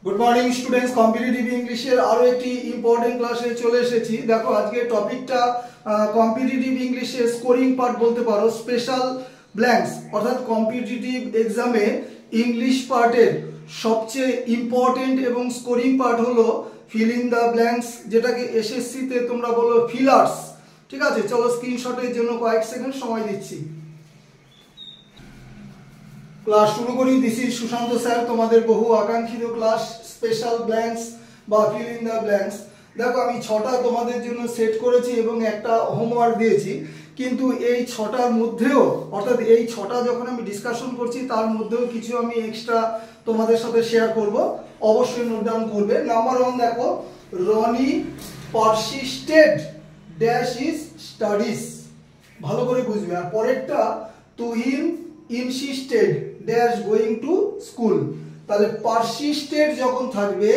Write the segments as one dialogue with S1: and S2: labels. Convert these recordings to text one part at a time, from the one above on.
S1: Good morning students competitive इंग्लिशेर आरो एक इम्पोर्टेंट क्लासे चले एसेছি। देखो आज के टपिकटा कम्पिटिटिव इंग्लिशे स्कोरिंग पार्ट बोलते पारो स्पेशल ब्लैंक्स अर्थात कम्पिटिटिव एग्जामे इंग्लिश पार्टेर सबचेये इम्पोर्टेंट एवं स्कोरिंग पार्ट हलो फिल इन द ब्लैंक्स जेटाके एसएससी ते तोमरा बोलो फिलार्स। ठीक है, चलो स्क्रीनशटेर जोन्नो कयेक सेकेंड समय दिচ্ছি। क्लास शुरू करी। दिस इज सुशांत सर, तुम्हारे बहु आकांक्षित क्लास स्पेशल ब्लैंक्स बा फिल इन द ब्लैंक्स। देखो आमी 6टा তোমাদের জন্য সেট করেছি এবং একটা হোমওয়ার্ক দিয়েছি, কিন্তু এই 6টার মধ্যেও অর্থাৎ এই 6টা যখন আমি ডিসকাশন করছি তার মধ্যেও কিছু আমি এক্সট্রা তোমাদের সাথে শেয়ার করব, অবশ্যই নোট ডাউন করবে। নাম্বার 1 দেখো, Roni persisted dash is studies, ভালো করে বুঝবে। আর পরেরটা Tuhin insisted dash going to school. তাহলে পারসিস্টেড যখন থাকবে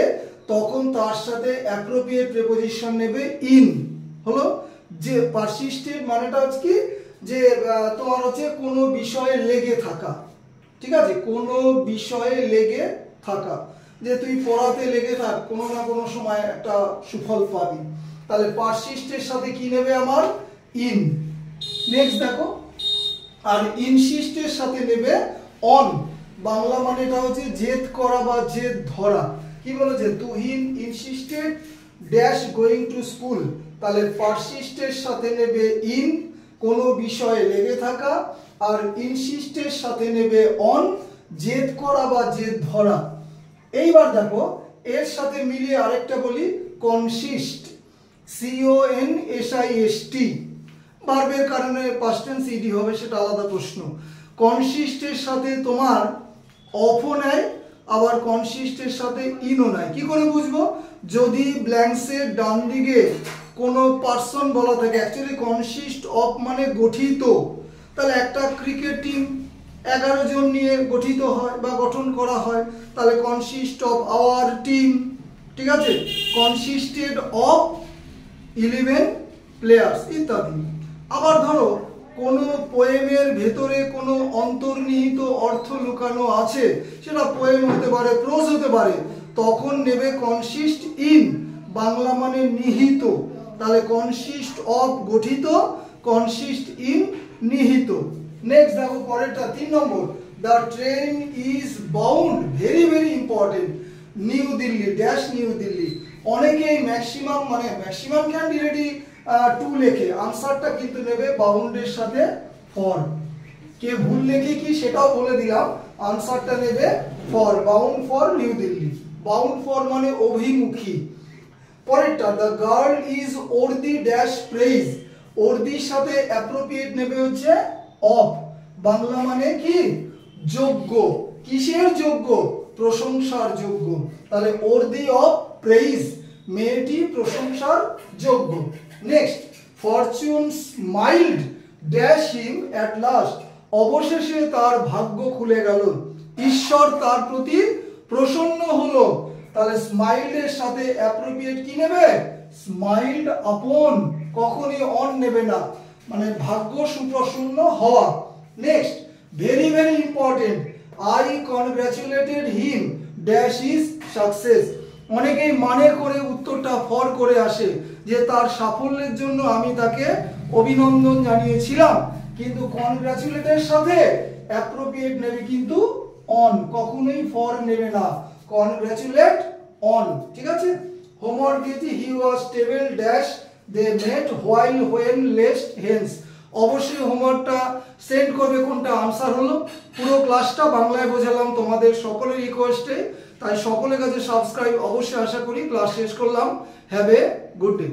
S1: তখন তার সাথে অ্যাপ্রোপ্রিয়েট প্রিপোজিশন নেবে ইন। হলো যে পারসিস্টেড মানেটা হচ্ছে কি, যে তোমার হচ্ছে কোনো বিষয়ে লেগে থাকা। ঠিক আছে, কোনো বিষয়ে লেগে থাকা, যে তুই পড়াতে লেগে থাক, কোনো না কোনো সময় একটা সুফল পাবি। তাহলে পারসিস্টের সাথে কি নেবে আমার ইন। নেক্সট দেখো, আর ইনসিস্টের সাথে নেবে অন। বাংলা মানেটা হচ্ছে জেদ করা বা জেদ ধরা। কি বলেছে, Tuhin insisted dash going to school. তাহলে পারসিস্টের সাথে নেবে ইন, কোনো বিষয়ে লেগে থাকা, আর ইনসিস্টের সাথে নেবে অন, জেদ করা বা জেদ ধরা। এইবার দেখো এর সাথে মিলিয়ে আরেকটা বলি, কনসিস্ট, CONSIST। ভার্বের কারণে পাস্ট টেন্স ইডি হবে, সেটা আলাদা প্রশ্ন। কনসিস্টের সাথে তোমার অফও নেয়, আবার কনসিস্টের সাথে ইনও নেয়। কি করে বুঝবো, যদি ব্ল্যাঙ্কসের ডান দিকে কোনো পার্সন বলা থাকে, অ্যাকচুয়ালি কনসিস্ট অফ মানে গঠিত। তাহলে একটা ক্রিকেট টিম 11 জন নিয়ে গঠিত হয় বা গঠন করা হয়, তাহলে কনসিস্ট অফ আওয়ার টিম। ঠিক আছে, কনসিস্টেড অফ 11 প্লেয়ার্স ইত্যাদি। আবার ধরো কোনো পোয়েমের ভেতরে কোনো অন্তর্নিহিত অর্থ লুকানো আছে, সেটা পোয়েম হতে পারে, প্রোজ হতে পারে, তখন নেবে কনসিস্ট ইন, বাংলা মানে নিহিত। তাহলে কনসিস্ট অফ গঠিত, কনসিস্ট ইন নিহিত। নেক্সট দেখো পরেরটা 3 number, the train is bound, very very important, New Delhi dash New Delhi. অনেকেই ম্যাক্সিমাম মানে ম্যাক্সিমাম ক্যান্ডিডেটই টু লেখে, আনসারটা কিন্তু নেবে বাউন্ডের সাথে ফর। কে ভুল লেখে কি সেটাও বলে দিলাম, আনসারটা নেবে for, bound for New Delhi. Bound for মানে অভিমুখী। পরেরটা, the girl is worthy dash praise, ওর্দির সাথে অ্যাপ্রোপ্রিয়েট নেবে হচ্ছে অফ, বাংলা মানে কি যোগ্য। কিসের যোগ্য, প্রশংসার যোগ্য। তাহলে ওর্দি অফ প্রেইজ, মেয়েটি প্রশংসার যোগ্য। Next, Fortune স্মাইলড dash him at last, অবশেষে তার ভাগ্য খুলে গেল, ঈশ্বর তার প্রতি প্রসন্ন হলো। তাহলে স্মাইল্ডের সাথে অ্যাপ্রোপ্রিয়েট কি নেবে, স্মাইলড আপন, কখনই অন নেবে না, মানে ভাগ্য সুপ্রসন্ন হওয়া। Next, very very important, I কনগ্রাচুলেটেড him dash is success. অনেকেই মানে করে উত্তরটা ফর করে আসে, যে তার সাফল্যের জন্য আমি তাকে অভিনন্দন জানিয়েছিলাম, কিন্তু কনগ্রাচুলেটের সাথে অ্যাপ্রোপ্রিয়েট নেবে কিন্তু অন, কখনোই ফর নেবে না, কনগ্রাচুলেট অন। ঠিক আছে, হোমওয়ার্ক দিয়েছি, he was table dash they met while when lest hence. অবশ্যই হোমওয়ার্কটা সেন্ড করবে, কোনটা আনসার হলো। পুরো ক্লাসটা বাংলায় বোঝালাম তোমাদের সকলের রিকোয়েস্টে, তাই সকলের কাছে সাবস্ক্রাইব অবশ্যই আশা করি। ক্লাস শেষ করলাম, হ্যাভ এ গুড ডে।